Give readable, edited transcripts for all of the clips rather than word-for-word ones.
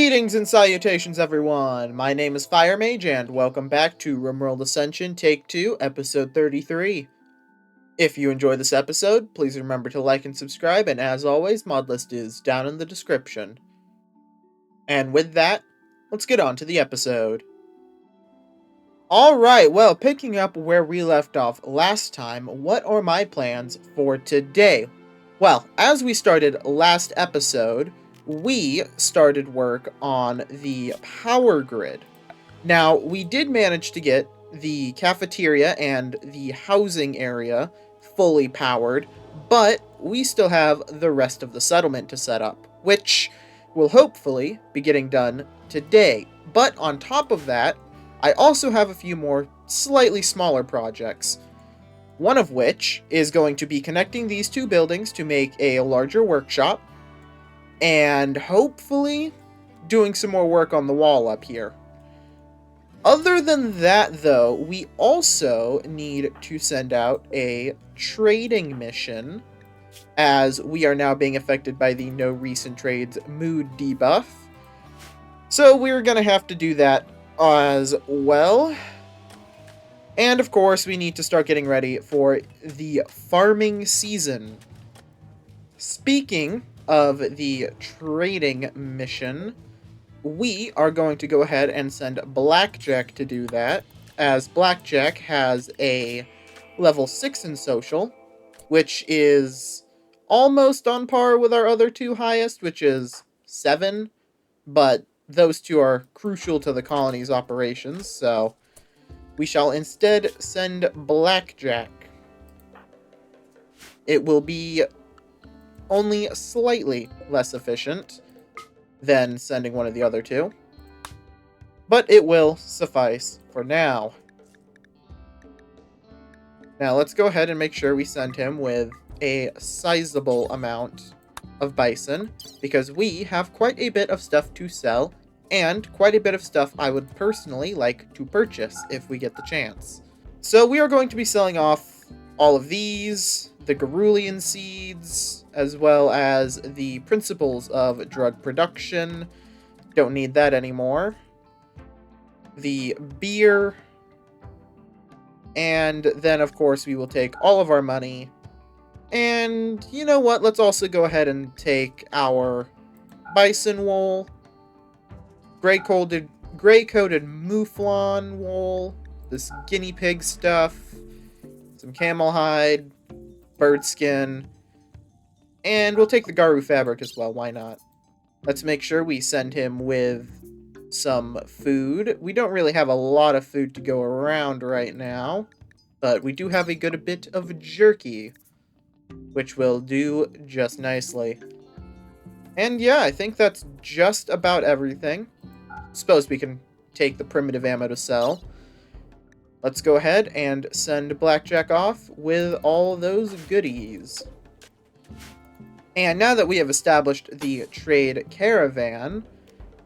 Greetings and salutations, everyone! My name is Fire Mage, and welcome back to Rimworld Ascension Take 2, Episode 33. If you enjoy this episode, please remember to like and subscribe, and as always, mod list is down in the description. And with that, let's get on to the episode. Alright, well, picking up where we left off last time, what are my plans for today? Well, as we started last episode, we started work on the power grid. Now, we did manage to get the cafeteria and the housing area fully powered, but we still have the rest of the settlement to set up, which will hopefully be getting done today. But on top of that, I also have a few more slightly smaller projects. One of which is going to be connecting these two buildings to make a larger workshop, and hopefully doing some more work on the wall up here. Other than that, though, we also need to send out a trading mission, as we are now being affected by the no recent trades mood debuff. So we're going to have to do that as well. And of course, we need to start getting ready for the farming season. Speaking of the trading mission, we are going to go ahead and send Blackjack to do that, as Blackjack has a level 6 in social, which is almost on par with our other two highest, which is 7, but those two are crucial to the colony's operations, so we shall instead send Blackjack. It will be only slightly less efficient than sending one of the other two, but it will suffice for now. Now let's go ahead and make sure we send him with a sizable amount of bison, because we have quite a bit of stuff to sell, and quite a bit of stuff I would personally like to purchase if we get the chance. So we are going to be selling off all of these, the Garulian seeds, as well as the principles of drug production. Don't need that anymore. The beer. And then, of course, we will take all of our money. And you know what? Let's also go ahead and take our bison wool, gray-coated mouflon wool, this guinea pig stuff, some camel hide, bird skin, and we'll take the Garu fabric as well, why not? Let's make sure we send him with some food. We don't really have a lot of food to go around right now, but we do have a good bit of jerky, which will do just nicely. And yeah, I think that's just about everything. Suppose we can take the primitive ammo to sell. Let's go ahead and send Blackjack off with all those goodies. And now that we have established the trade caravan,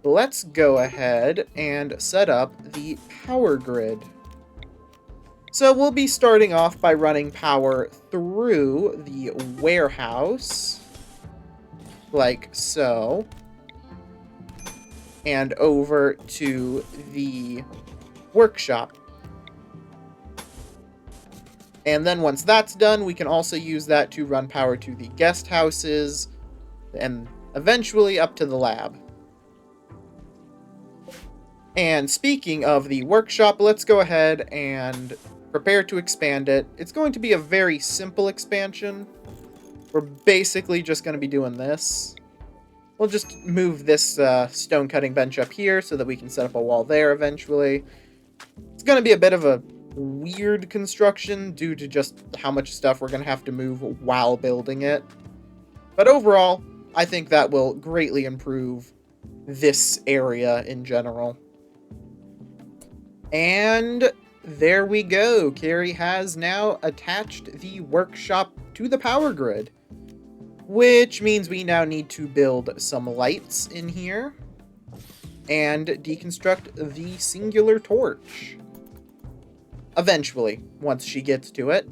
let's go ahead and set up the power grid. So we'll be starting off by running power through the warehouse, like so, and over to the workshop. And then once that's done, we can also use that to run power to the guest houses, and eventually up to the lab. And speaking of the workshop, let's go ahead and prepare to expand it. It's going to be a very simple expansion. We're basically just going to be doing this. We'll just move this stone cutting bench up here so that we can set up a wall there eventually. It's going to be a bit of a weird construction due to just how much stuff we're going to have to move while building it. But overall, I think that will greatly improve this area in general. And there we go. Carrie has now attached the workshop to the power grid, which means we now need to build some lights in here and deconstruct the singular torch. Eventually, once she gets to it.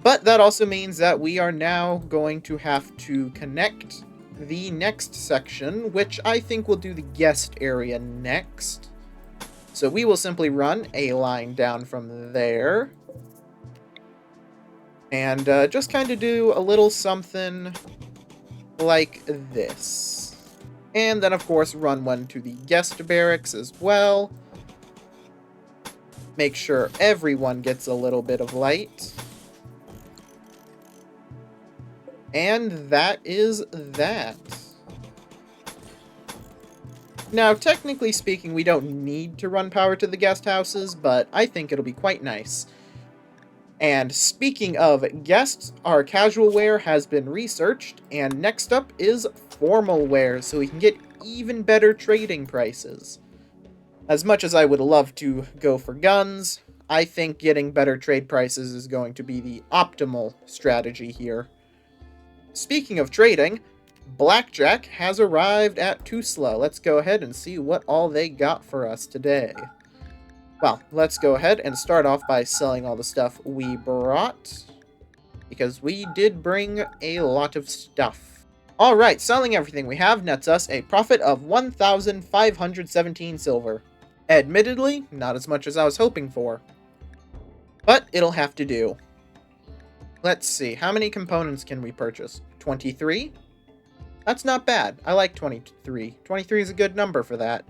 But that also means that we are now going to have to connect the next section, which I think we'll do the guest area next. So we will simply run a line down from there. And just kind of do a little something like this. And then, of course, run one to the guest barracks as well. Make sure everyone gets a little bit of light. And that is that. Now, technically speaking, we don't need to run power to the guest houses, but I think it'll be quite nice. And speaking of guests, our casual wear has been researched, and next up is formal wear, so we can get even better trading prices. As much as I would love to go for guns, I think getting better trade prices is going to be the optimal strategy here. Speaking of trading, Blackjack has arrived at Tusla. Let's go ahead and see what all they got for us today. Well, let's go ahead and start off by selling all the stuff we brought, because we did bring a lot of stuff. Alright, selling everything we have nets us a profit of 1,517 silver. Admittedly, not as much as I was hoping for, but it'll have to do. Let's see, how many components can we purchase? 23? That's not bad. I like 23. 23 is a good number for that.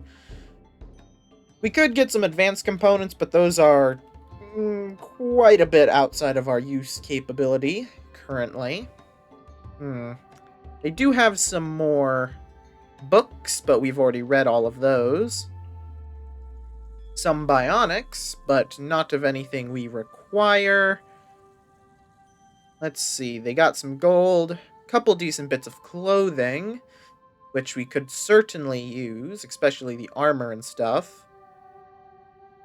We could get some advanced components, but those are quite a bit outside of our use capability currently. They do have some more books, but we've already read all of those. Some bionics, but not of anything we require. Let's see, they got some gold, a couple decent bits of clothing, which we could certainly use, especially the armor and stuff.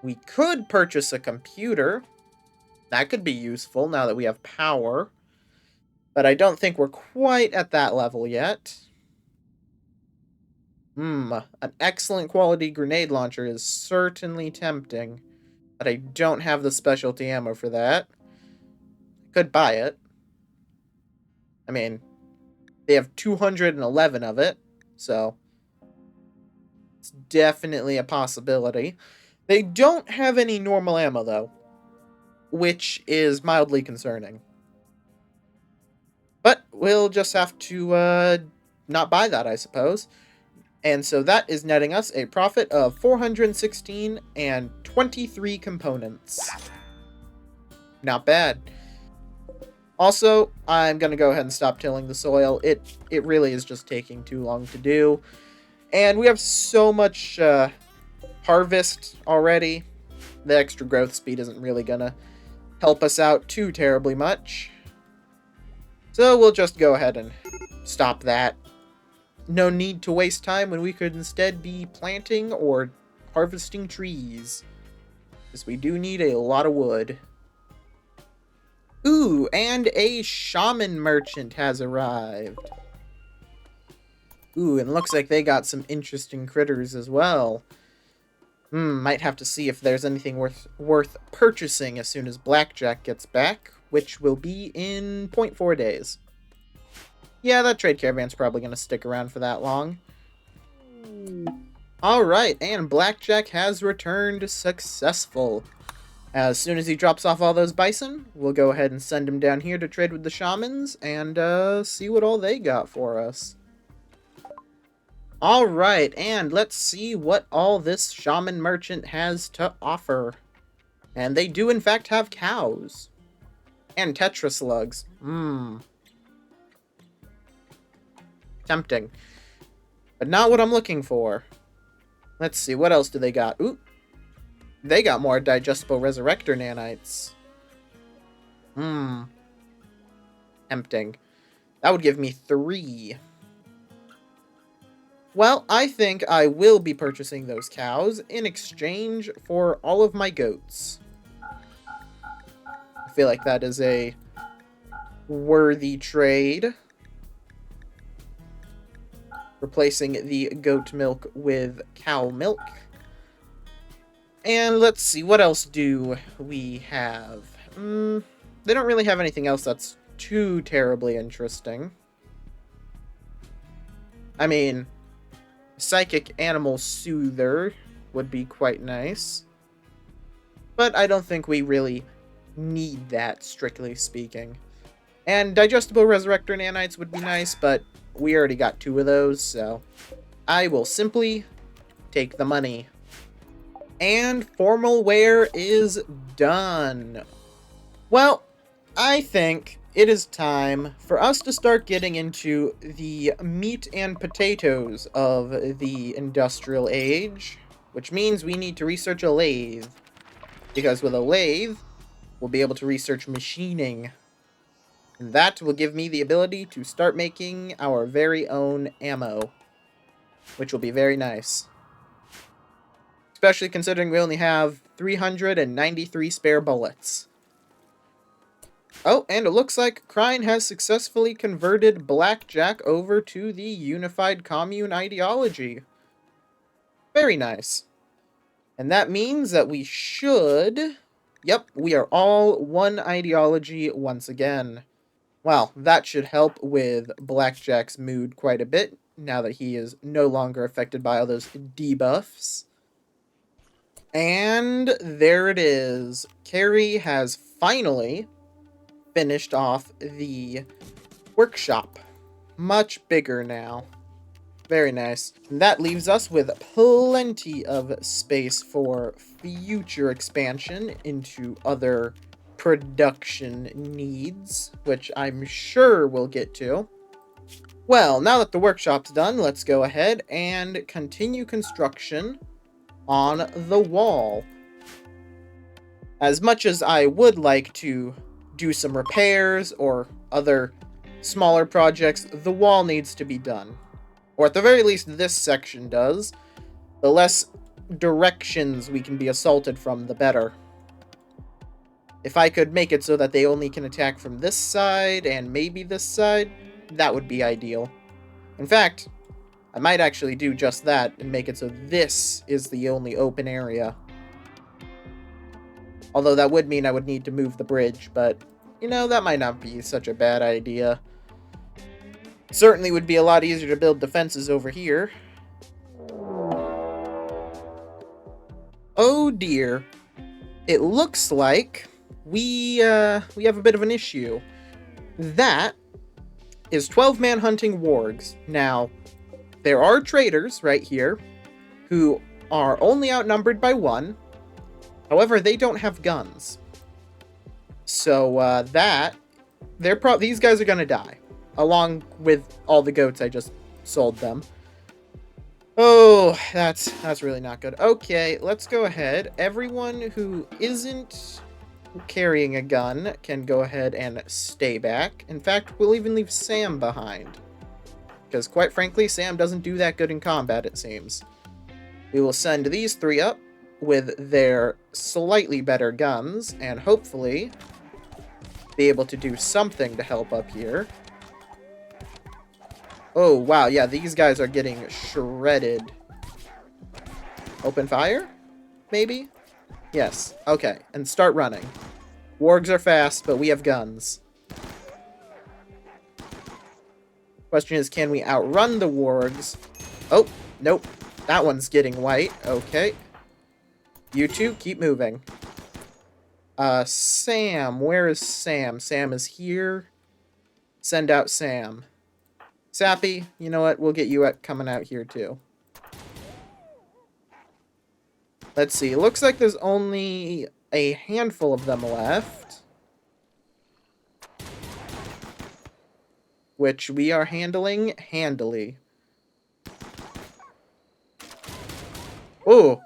We could purchase a computer. That could be useful now that we have power. But I don't think we're quite at that level yet. An excellent quality grenade launcher is certainly tempting. But I don't have the specialty ammo for that. I could buy it. I mean, they have 211 of it, so it's definitely a possibility. They don't have any normal ammo, though, which is mildly concerning. But we'll just have to not buy that, I suppose. And so that is netting us a profit of 416 and 23 components. Not bad. Also, I'm going to go ahead and stop tilling the soil. It really is just taking too long to do. And we have so much harvest already. The extra growth speed isn't really going to help us out too terribly much. So we'll just go ahead and stop that. No need to waste time when we could instead be planting or harvesting trees. Because we do need a lot of wood. Ooh, and a shaman merchant has arrived. Ooh, and looks like they got some interesting critters as well. Might have to see if there's anything worth purchasing as soon as Blackjack gets back, which will be in 0.4 days. Yeah, that trade caravan's probably going to stick around for that long. Alright, and Blackjack has returned successful. As soon as he drops off all those bison, we'll go ahead and send him down here to trade with the shamans and see what all they got for us. Alright, and let's see what all this shaman merchant has to offer. And they do in fact have cows. And tetra slugs. Tempting. But not what I'm looking for. Let's see, what else do they got? Ooh. They got more digestible resurrector nanites. Tempting. That would give me 3. Well, I think I will be purchasing those cows in exchange for all of my goats. I feel like that is a worthy trade. Replacing the goat milk with cow milk. And let's see, what else do we have? They don't really have anything else that's too terribly interesting. I mean, psychic animal soother would be quite nice. But I don't think we really need that, strictly speaking. And digestible resurrector nanites would be nice, but we already got 2 of those, so I will simply take the money. And formal wear is done. Well, I think it is time for us to start getting into the meat and potatoes of the industrial age, which means we need to research a lathe, because with a lathe, we'll be able to research machining, and that will give me the ability to start making our very own ammo, which will be very nice. Especially considering we only have 393 spare bullets. Oh, and it looks like Krine has successfully converted Blackjack over to the Unified Commune ideology. Very nice. And that means that we should... Yep, we are all one ideology once again. Well, that should help with Blackjack's mood quite a bit, now that he is no longer affected by all those debuffs. And there it is. Carrie has finally finished off the workshop. Much bigger now. Very nice. And that leaves us with plenty of space for future expansion into other production needs, which I'm sure we'll get to. Well, now that the workshop's done, let's go ahead and continue construction on the wall. As much as I would like to do some repairs or other smaller projects, the wall needs to be done. Or at the very least, this section does. The less directions we can be assaulted from, the better. If I could make it so that they only can attack from this side and maybe this side, that would be ideal. In fact, I might actually do just that and make it so this is the only open area. Although that would mean I would need to move the bridge, but, you know, that might not be such a bad idea. Certainly would be a lot easier to build defenses over here. Oh dear. It looks like we have a bit of an issue. That is 12-man hunting wargs. Now, there are traders right here who are only outnumbered by 1. However, they don't have guns. So, these guys are gonna die. Along with all the goats I just sold them. Oh, that's really not good. Okay, let's go ahead. Everyone who isn't carrying a gun can go ahead and stay back. In fact, we'll even leave Sam behind. Because quite frankly, Sam doesn't do that good in combat, it seems. We will send these 3 up with their slightly better guns, and hopefully be able to do something to help up here. Oh, wow, yeah, these guys are getting shredded. Open fire? Maybe? Yes, okay, and start running. Wargs are fast, but we have guns. Question is, can we outrun the wargs? Oh, nope. That one's getting white. Okay. You two, keep moving. Sam. Where is Sam? Sam is here. Send out Sam. Sappy, you know what? We'll get you coming out here, too. Let's see. It looks like there's only a handful of them left. Which we are handling handily. Oh.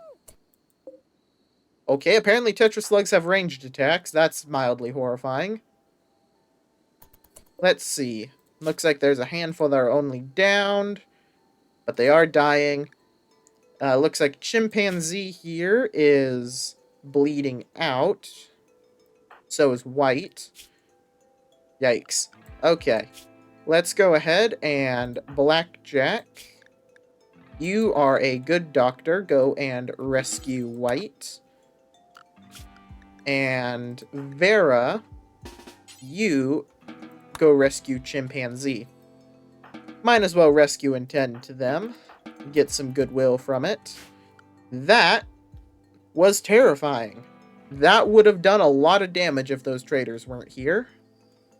Okay, apparently Tetra slugs have ranged attacks. That's mildly horrifying. Let's see. Looks like there's a handful that are only downed, but they are dying. Looks like Chimpanzee here is bleeding out. So is White. Yikes. Okay. Let's go ahead and Blackjack. You are a good doctor. Go and rescue White. And Vera, you go rescue Chimpanzee. Might as well rescue and tend to them. Get some goodwill from it. That was terrifying. That would have done a lot of damage if those traders weren't here.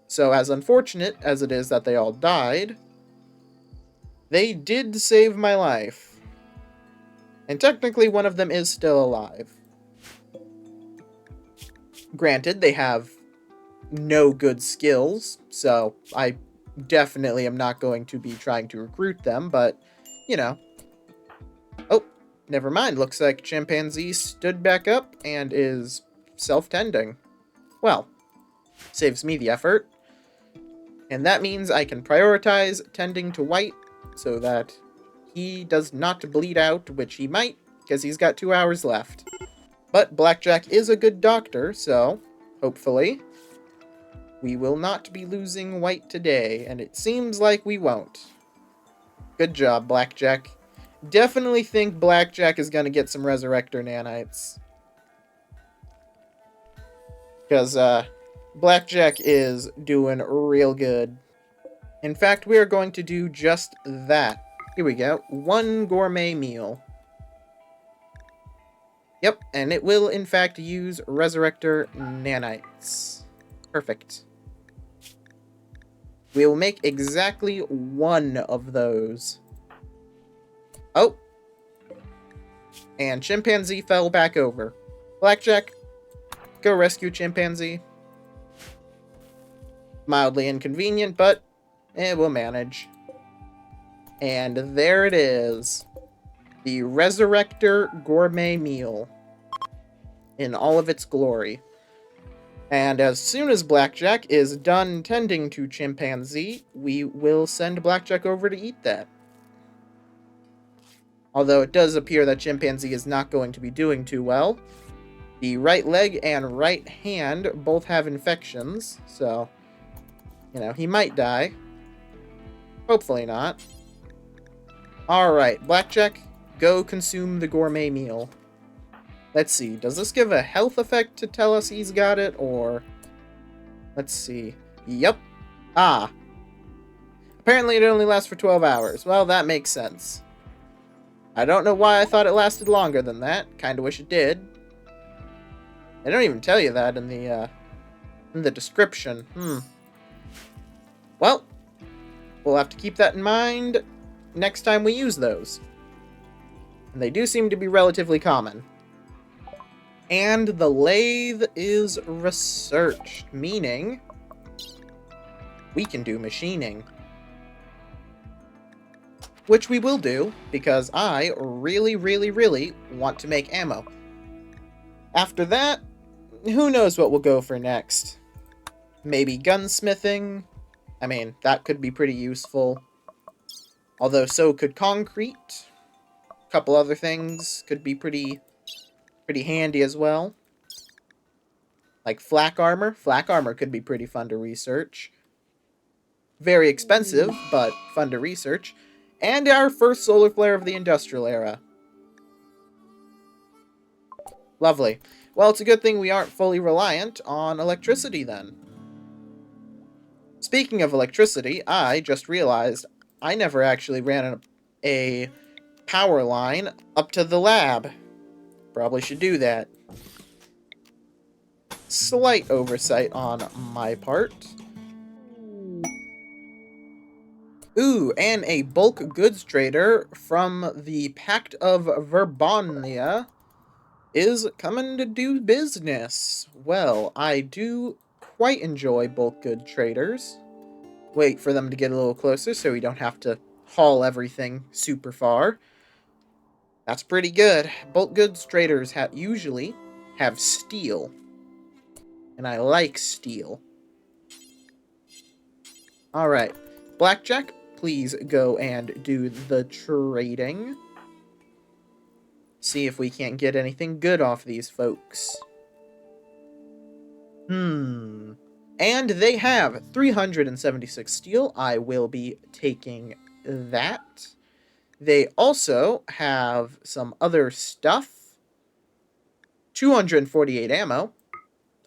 So as unfortunate as it is that they all died, they did save my life. And technically one of them is still alive. Granted, they have no good skills, so I definitely am not going to be trying to recruit them, but, you know. Oh, never mind. Looks like Chimpanzee stood back up and is self-tending. Well, saves me the effort. And that means I can prioritize tending to White so that he does not bleed out, which he might, because he's got 2 hours left. But Blackjack is a good doctor, so hopefully we will not be losing White today, and it seems like we won't. Good job, Blackjack. Definitely think Blackjack is going to get some Resurrector nanites. Because, Blackjack is doing real good. In fact, we are going to do just that. Here we go. 1 gourmet meal. Yep, and it will, in fact, use Resurrector nanites. Perfect. We will make exactly 1 of those. Oh. And Chimpanzee fell back over. Blackjack, go rescue Chimpanzee. Mildly inconvenient, but we'll manage. And there it is. The Resurrector Gourmet Meal. In all of its glory. And as soon as Blackjack is done tending to Chimpanzee, we will send Blackjack over to eat that. Although it does appear that Chimpanzee is not going to be doing too well. The right leg and right hand both have infections, so, you know, he might die. Hopefully not. Alright, Blackjack, go consume the gourmet meal. Let's see, does this give a health effect to tell us he's got it, or... Let's see. Yep. Ah. Apparently it only lasts for 12 hours. Well, that makes sense. I don't know why I thought it lasted longer than that. Kinda wish it did. They don't even tell you that in the description. Well, we'll have to keep that in mind next time we use those. And they do seem to be relatively common. And the lathe is researched, meaning we can do machining. Which we will do, because I really, really, really want to make ammo. After that, who knows what we'll go for next. Maybe gunsmithing. I mean, that could be pretty useful. Although so could concrete. A couple other things could be pretty handy as well. Like flak armor. Flak armor could be pretty fun to research. Very expensive, but fun to research. And our first solar flare of the industrial era. Lovely. Well, it's a good thing we aren't fully reliant on electricity then. Speaking of electricity, I just realized I never actually ran a power line up to the lab. Probably should do that. Slight oversight on my part. Ooh, and a bulk goods trader from the Pact of Verbonia is coming to do business. Well, I do quite enjoy bulk good traders. Wait for them to get a little closer so we don't have to haul everything super far. That's pretty good. Bulk goods traders usually have steel. And I like steel. Alright. Blackjack, please go and do the trading. See if we can't get anything good off these folks. And they have 376 steel. I will be taking that. They also have some other stuff. 248 ammo.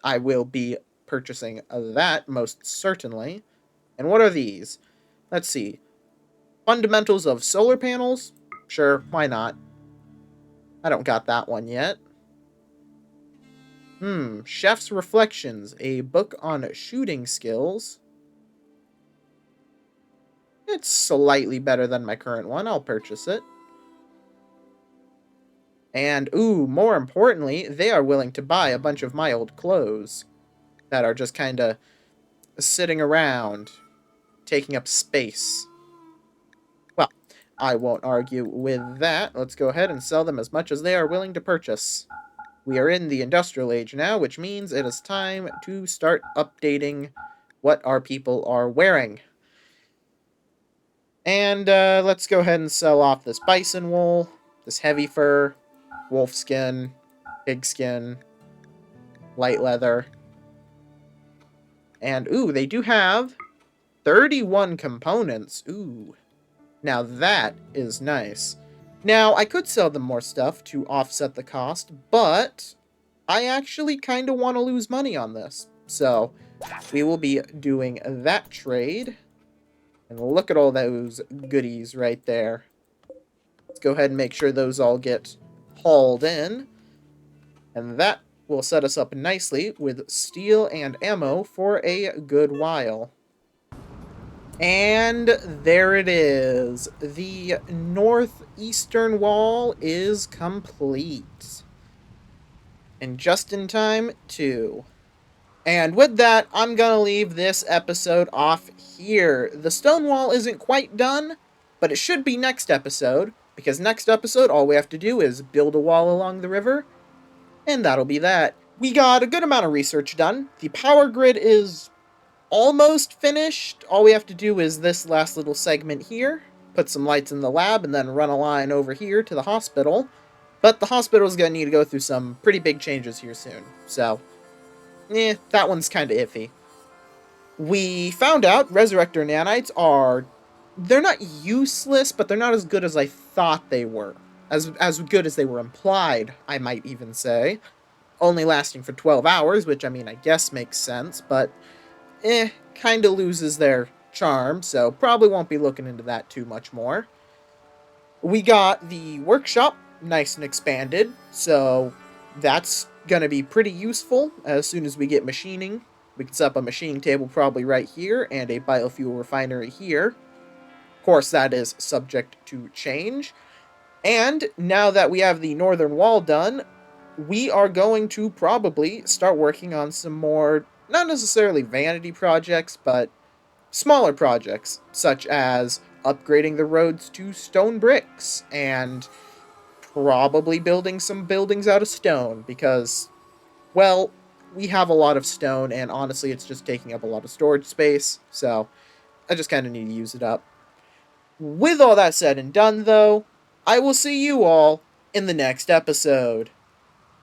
I will be purchasing that, most certainly. And what are these? Let's see. Fundamentals of solar panels? Sure, why not? I don't got that one yet. Chef's Reflections, a book on shooting skills. It's slightly better than my current one. I'll purchase it. And, ooh, more importantly, they are willing to buy a bunch of my old clothes that are just kind of sitting around, taking up space. Well, I won't argue with that. Let's go ahead and sell them as much as they are willing to purchase. We are in the industrial age now, which means it is time to start updating what our people are wearing. And let's go ahead and sell off this bison wool, this heavy fur, wolf skin, pig skin, light leather. And, ooh, they do have 31 components. Ooh. Now that is nice. Now, I could sell them more stuff to offset the cost, but I actually kind of want to lose money on this. So, we will be doing that trade. And look at all those goodies right there. Let's go ahead and make sure those all get hauled in. And that will set us up nicely with steel and ammo for a good while. And there it is. The northeastern wall is complete. And just in time, too. And with that, I'm gonna leave this episode off here. The stone wall isn't quite done, but it should be next episode, because next episode, all we have to do is build a wall along the river, and that'll be that. We got a good amount of research done. The power grid is almost finished. All we have to do is this last little segment here, put some lights in the lab, and then run a line over here to the hospital. But the hospital's gonna need to go through some pretty big changes here soon, so that one's kind of iffy. We found out Resurrector nanites are... they're not useless, but they're not as good as I thought they were. As good as they were implied, I might even say. Only lasting for 12 hours, which, I mean, I guess makes sense, but kind of loses their charm, so probably won't be looking into that too much more. We got the workshop nice and expanded, so that's gonna be pretty useful as soon as we get machining. We can set up a machining table probably right here, and a biofuel refinery here. Of course, that is subject to change. And now that we have the northern wall done, we are going to probably start working on some more, not necessarily vanity projects, but smaller projects, such as upgrading the roads to stone bricks, and probably building some buildings out of stone, because, well, we have a lot of stone, and honestly, it's just taking up a lot of storage space, so I just kind of need to use it up. With all that said and done, though, I will see you all in the next episode.